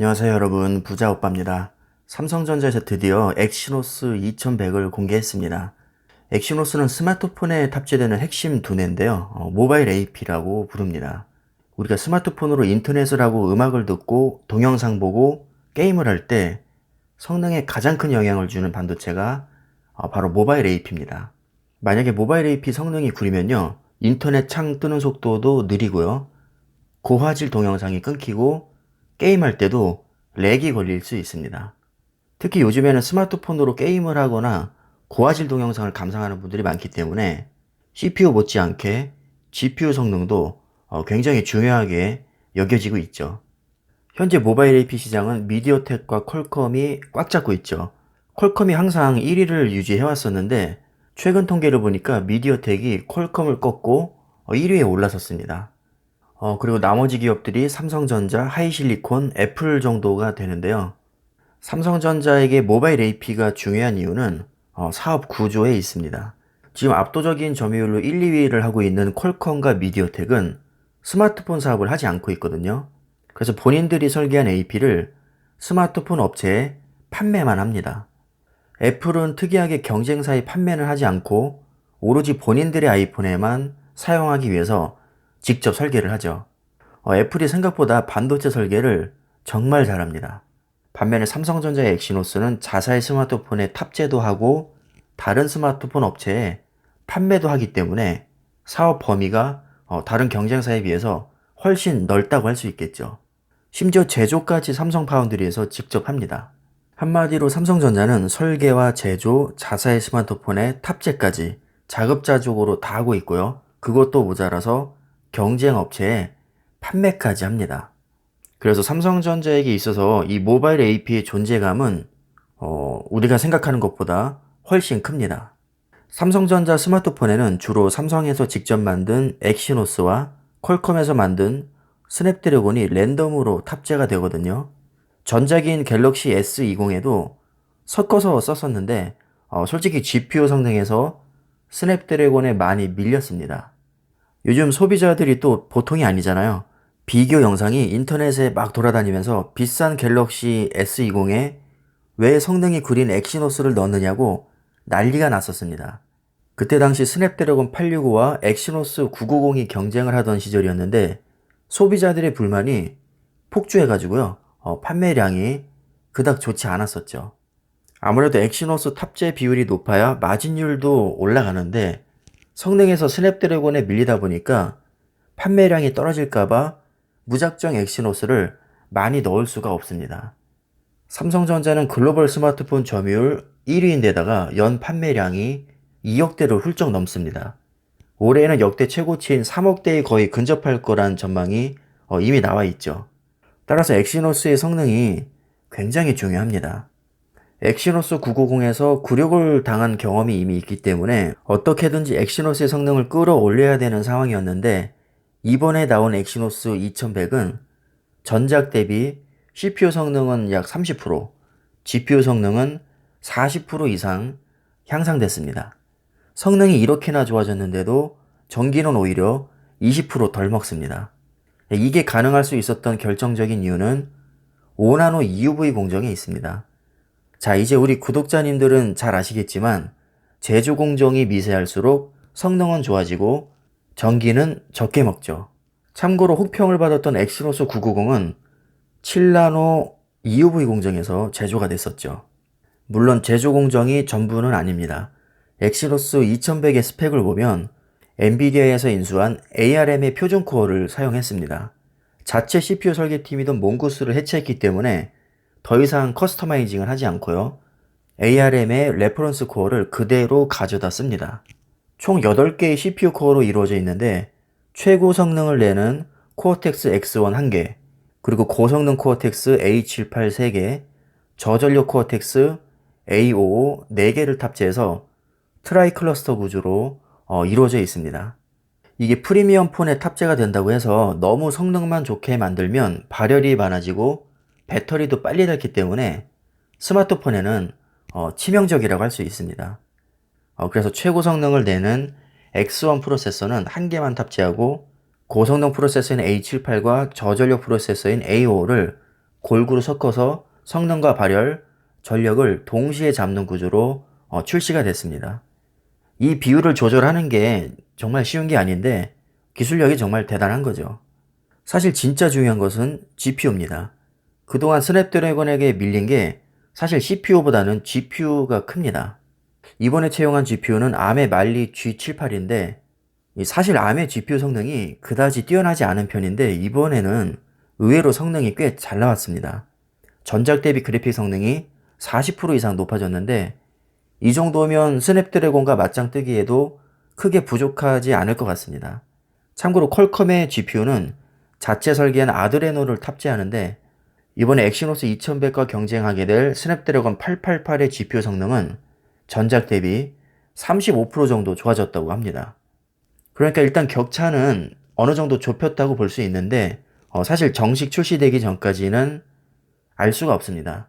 안녕하세요 여러분, 부자오빠입니다. 삼성전자에서 드디어 엑시노스 2100을 공개했습니다. 엑시노스는 스마트폰에 탑재되는 핵심 두뇌인데요. 모바일 AP라고 부릅니다. 우리가 스마트폰으로 인터넷을 하고 음악을 듣고 동영상 보고 게임을 할 때 성능에 가장 큰 영향을 주는 반도체가 바로 모바일 AP입니다. 만약에 모바일 AP 성능이 구리면요, 인터넷 창 뜨는 속도도 느리고요, 고화질 동영상이 끊기고 게임할 때도 렉이 걸릴 수 있습니다. 특히 요즘에는 스마트폰으로 게임을 하거나 고화질 동영상을 감상하는 분들이 많기 때문에 CPU 못지않게 GPU 성능도 굉장히 중요하게 여겨지고 있죠. 현재 모바일 AP 시장은 미디어텍과 퀄컴이 꽉 잡고 있죠. 퀄컴이 항상 1위를 유지해 왔었는데 최근 통계를 보니까 미디어텍이 퀄컴을 꺾고 1위에 올라섰습니다. 그리고 나머지 기업들이 삼성전자, 하이실리콘, 애플 정도가 되는데요. 삼성전자에게 모바일 AP가 중요한 이유는 사업 구조에 있습니다. 지금 압도적인 점유율로 1, 2위를 하고 있는 퀄컴과 미디어텍은 스마트폰 사업을 하지 않고 있거든요. 그래서 본인들이 설계한 AP를 스마트폰 업체에 판매만 합니다. 애플은 특이하게 경쟁사의 판매는 하지 않고 오로지 본인들의 아이폰에만 사용하기 위해서 직접 설계를 하죠. 애플이 생각보다 반도체 설계를 정말 잘합니다. 반면에 삼성전자의 엑시노스는 자사의 스마트폰에 탑재도 하고 다른 스마트폰 업체에 판매도 하기 때문에 사업 범위가 다른 경쟁사에 비해서 훨씬 넓다고 할 수 있겠죠. 심지어 제조까지 삼성 파운드리에서 직접 합니다. 한마디로 삼성전자는 설계와 제조, 자사의 스마트폰에 탑재까지 자급자족으로 다 하고 있고요. 그것도 모자라서 경쟁 업체에 판매까지 합니다. 그래서 삼성전자에게 있어서 이 모바일 AP의 존재감은 우리가 생각하는 것보다 훨씬 큽니다. 삼성전자 스마트폰에는 주로 삼성에서 직접 만든 엑시노스와 퀄컴에서 만든 스냅드래곤이 랜덤으로 탑재가 되거든요. 전작인 갤럭시 S20에도 섞어서 썼었는데 솔직히 GPU 성능에서 스냅드래곤에 많이 밀렸습니다. 요즘 소비자들이 또 보통이 아니잖아요. 비교 영상이 인터넷에 막 돌아다니면서 비싼 갤럭시 S20에 왜 성능이 구린 엑시노스를 넣느냐고 난리가 났었습니다. 그때 당시 스냅드래곤 865와 엑시노스 990이 경쟁을 하던 시절이었는데 소비자들의 불만이 폭주해가지고요. 판매량이 그닥 좋지 않았었죠. 아무래도 엑시노스 탑재 비율이 높아야 마진율도 올라가는데 성능에서 스냅드래곤에 밀리다 보니까 판매량이 떨어질까봐 무작정 엑시노스를 많이 넣을 수가 없습니다. 삼성전자는 글로벌 스마트폰 점유율 1위인데다가 연 판매량이 2억대를 훌쩍 넘습니다. 올해에는 역대 최고치인 3억대에 거의 근접할 거란 전망이 이미 나와 있죠. 따라서 엑시노스의 성능이 굉장히 중요합니다. 엑시노스 990에서 굴욕을 당한 경험이 이미 있기 때문에 어떻게든지 엑시노스의 성능을 끌어올려야 되는 상황이었는데 이번에 나온 엑시노스 2100은 전작 대비 CPU 성능은 약 30%, GPU 성능은 40% 이상 향상됐습니다. 성능이 이렇게나 좋아졌는데도 전기는 오히려 20%덜 먹습니다. 이게 가능할 수 있었던 결정적인 이유는 5나노 EUV 공정에 있습니다. 자, 이제 우리 구독자님들은 잘 아시겠지만 제조 공정이 미세할수록 성능은 좋아지고 전기는 적게 먹죠. 참고로 혹평을 받았던 엑시노스 990은 7나노 EUV 공정에서 제조가 됐었죠. 물론 제조 공정이 전부는 아닙니다. 엑시노스 2100의 스펙을 보면 엔비디아에서 인수한 ARM의 표준 코어를 사용했습니다. 자체 CPU 설계팀이던 몽구스를 해체했기 때문에 더 이상 커스터마이징을 하지 않고요. ARM의 레퍼런스 코어를 그대로 가져다 씁니다. 총 8개의 CPU 코어로 이루어져 있는데 최고 성능을 내는 코어텍스 X1 1개, 그리고 고성능 코어텍스 A78 3개, 저전력 코어텍스 A55 4개를 탑재해서 트라이 클러스터 구조로 이루어져 있습니다. 이게 프리미엄 폰에 탑재가 된다고 해서 너무 성능만 좋게 만들면 발열이 많아지고 배터리도 빨리 닳기 때문에 스마트폰에는 치명적이라고 할 수 있습니다. 그래서 최고 성능을 내는 X1 프로세서는 한 개만 탑재하고 고성능 프로세서인 A78과 저전력 프로세서인 A55를 골고루 섞어서 성능과 발열, 전력을 동시에 잡는 구조로 출시가 됐습니다. 이 비율을 조절하는 게 정말 쉬운 게 아닌데 기술력이 정말 대단한 거죠. 사실 진짜 중요한 것은 GPU입니다. 그동안 스냅드래곤에게 밀린 게 사실 CPU보다는 GPU가 큽니다. 이번에 채용한 GPU는 ARM의 말리 G78인데 사실 ARM의 GPU 성능이 그다지 뛰어나지 않은 편인데 이번에는 의외로 성능이 꽤 잘 나왔습니다. 전작 대비 그래픽 성능이 40% 이상 높아졌는데 이 정도면 스냅드래곤과 맞짱 뜨기에도 크게 부족하지 않을 것 같습니다. 참고로 퀄컴의 GPU는 자체 설계한 아드레노를 탑재하는데 이번에 엑시노스 2100과 경쟁하게 될 스냅드래곤 888의 GPU 성능은 전작 대비 35% 정도 좋아졌다고 합니다. 그러니까 일단 격차는 어느 정도 좁혔다고 볼 수 있는데 사실 정식 출시되기 전까지는 알 수가 없습니다.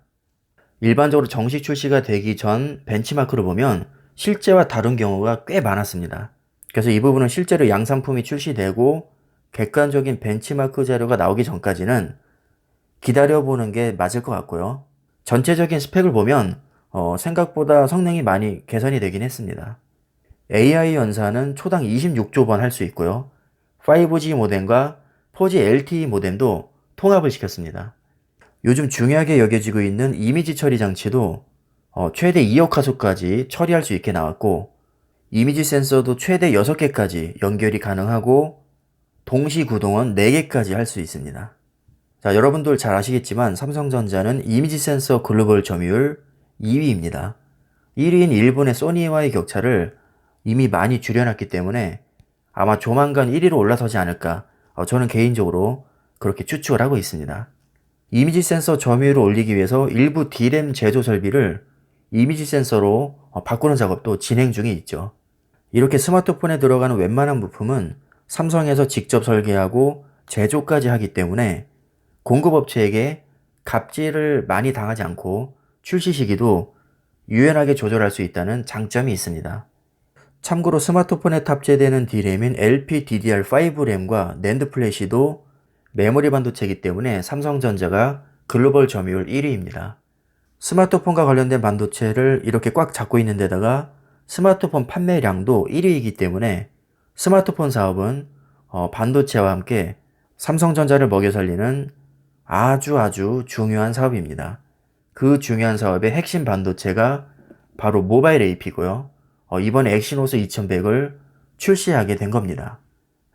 일반적으로 정식 출시가 되기 전 벤치마크를 보면 실제와 다른 경우가 꽤 많았습니다. 그래서 이 부분은 실제로 양산품이 출시되고 객관적인 벤치마크 자료가 나오기 전까지는 기다려보는 게 맞을 것 같고요. 전체적인 스펙을 보면 생각보다 성능이 많이 개선이 되긴 했습니다. AI 연산은 초당 26조 번 할 수 있고요. 5G 모뎀과 4G LTE 모뎀도 통합을 시켰습니다. 요즘 중요하게 여겨지고 있는 이미지 처리 장치도 최대 2억 화소까지 처리할 수 있게 나왔고 이미지 센서도 최대 6개까지 연결이 가능하고 동시 구동은 4개까지 할 수 있습니다. 자, 여러분들 잘 아시겠지만 삼성전자는 이미지 센서 글로벌 점유율 2위입니다. 1위인 일본의 소니와의 격차를 이미 많이 줄여놨기 때문에 아마 조만간 1위로 올라서지 않을까 저는 개인적으로 그렇게 추측을 하고 있습니다. 이미지 센서 점유율을 올리기 위해서 일부 D램 제조 설비를 이미지 센서로 바꾸는 작업도 진행 중에 있죠. 이렇게 스마트폰에 들어가는 웬만한 부품은 삼성에서 직접 설계하고 제조까지 하기 때문에 공급업체에게 갑질을 많이 당하지 않고 출시 시기도 유연하게 조절할 수 있다는 장점이 있습니다. 참고로 스마트폰에 탑재되는 D램인 LPDDR5 램과 낸드 플래시도 메모리 반도체이기 때문에 삼성전자가 글로벌 점유율 1위입니다. 스마트폰과 관련된 반도체를 이렇게 꽉 잡고 있는 데다가 스마트폰 판매량도 1위이기 때문에 스마트폰 사업은 반도체와 함께 삼성전자를 먹여 살리는 아주 중요한 사업입니다. 그 중요한 사업의 핵심 반도체가 바로 모바일 AP고요. 이번에 엑시노스 2100을 출시하게 된 겁니다.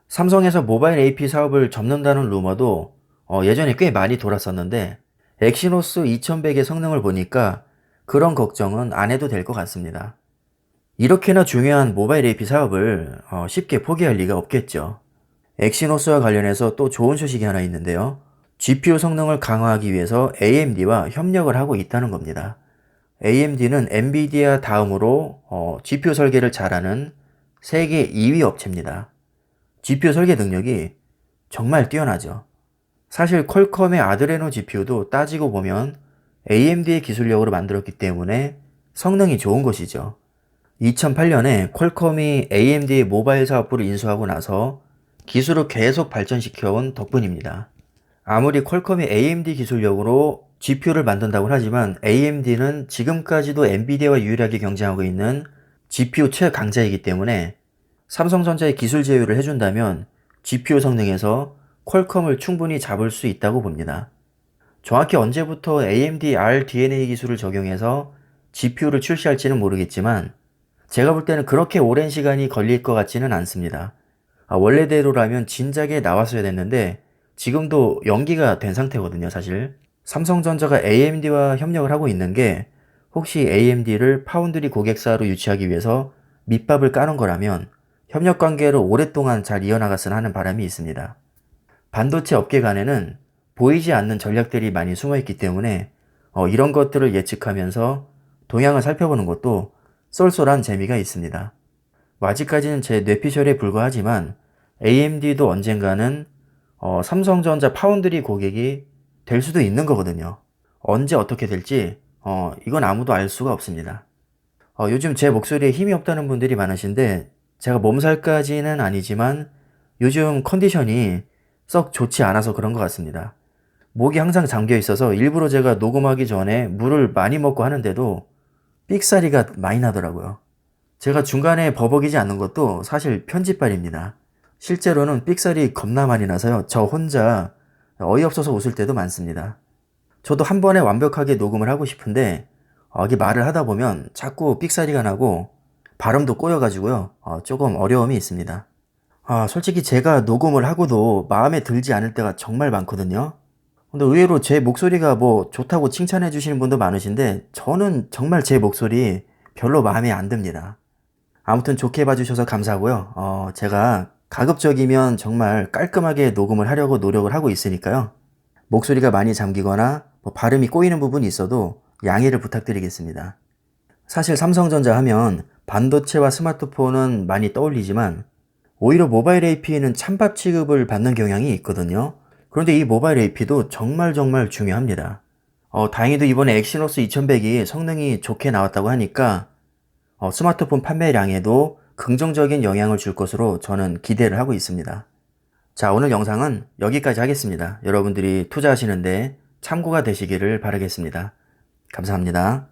삼성에서 모바일 AP 사업을 접는다는 루머도 예전에 꽤 많이 돌았었는데 엑시노스 2100의 성능을 보니까 그런 걱정은 안 해도 될 것 같습니다. 이렇게나 중요한 모바일 AP 사업을 쉽게 포기할 리가 없겠죠. 엑시노스와 관련해서 또 좋은 소식이 하나 있는데요. GPU 성능을 강화하기 위해서 AMD와 협력을 하고 있다는 겁니다. AMD는 엔비디아 다음으로 GPU 설계를 잘하는 세계 2위 업체입니다. GPU 설계 능력이 정말 뛰어나죠. 사실 퀄컴의 아드레노 GPU도 따지고 보면 AMD의 기술력으로 만들었기 때문에 성능이 좋은 것이죠. 2008년에 퀄컴이 AMD의 모바일 사업부를 인수하고 나서 기술을 계속 발전시켜온 덕분입니다. 아무리 퀄컴이 AMD 기술력으로 GPU를 만든다고 하지만 AMD는 지금까지도 엔비디아와 유일하게 경쟁하고 있는 GPU 최강자이기 때문에 삼성전자의 기술 제휴를 해준다면 GPU 성능에서 퀄컴을 충분히 잡을 수 있다고 봅니다. 정확히 언제부터 AMD RDNA 기술을 적용해서 GPU를 출시할지는 모르겠지만 제가 볼 때는 그렇게 오랜 시간이 걸릴 것 같지는 않습니다. 원래대로라면 진작에 나왔어야 됐는데 지금도 연기가 된 상태거든요, 사실. 삼성전자가 AMD와 협력을 하고 있는 게 혹시 AMD를 파운드리 고객사로 유치하기 위해서 밑밥을 까는 거라면 협력 관계를 오랫동안 잘 이어나갔으면 하는 바람이 있습니다. 반도체 업계 간에는 보이지 않는 전략들이 많이 숨어있기 때문에 이런 것들을 예측하면서 동향을 살펴보는 것도 쏠쏠한 재미가 있습니다. 아직까지는 제 뇌피셜에 불과하지만 AMD도 언젠가는 삼성전자 파운드리 고객이 될 수도 있는 거거든요. 언제 어떻게 될지 이건 아무도 알 수가 없습니다. 요즘 제 목소리에 힘이 없다는 분들이 많으신데 제가 몸살까지는 아니지만 요즘 컨디션이 썩 좋지 않아서 그런 것 같습니다. 목이 항상 잠겨 있어서 일부러 제가 녹음하기 전에 물을 많이 먹고 하는데도 삑사리가 많이 나더라고요. 제가 중간에 버벅이지 않는 것도 사실 편집발입니다. 실제로는 삑사리 겁나 많이 나서요. 저 혼자 어이없어서 웃을 때도 많습니다. 저도 한 번에 완벽하게 녹음을 하고 싶은데 이게 말을 하다 보면 자꾸 삑사리가 나고 발음도 꼬여가지고요. 조금 어려움이 있습니다. 솔직히 제가 녹음을 하고도 마음에 들지 않을 때가 정말 많거든요. 근데 의외로 제 목소리가 뭐 좋다고 칭찬해 주시는 분도 많으신데 저는 정말 제 목소리 별로 마음에 안 듭니다. 아무튼 좋게 봐주셔서 감사하고요. 제가 가급적이면 정말 깔끔하게 녹음을 하려고 노력을 하고 있으니까요. 목소리가 많이 잠기거나 뭐 발음이 꼬이는 부분이 있어도 양해를 부탁드리겠습니다. 사실 삼성전자 하면 반도체와 스마트폰은 많이 떠올리지만 오히려 모바일 AP는 찬밥 취급을 받는 경향이 있거든요. 그런데 이 모바일 AP도 정말 중요합니다. 다행히도 이번에 엑시노스 2100이 성능이 좋게 나왔다고 하니까 스마트폰 판매량에도 긍정적인 영향을 줄 것으로 저는 기대를 하고 있습니다. 자, 오늘 영상은 여기까지 하겠습니다. 여러분들이 투자하시는데 참고가 되시기를 바라겠습니다. 감사합니다.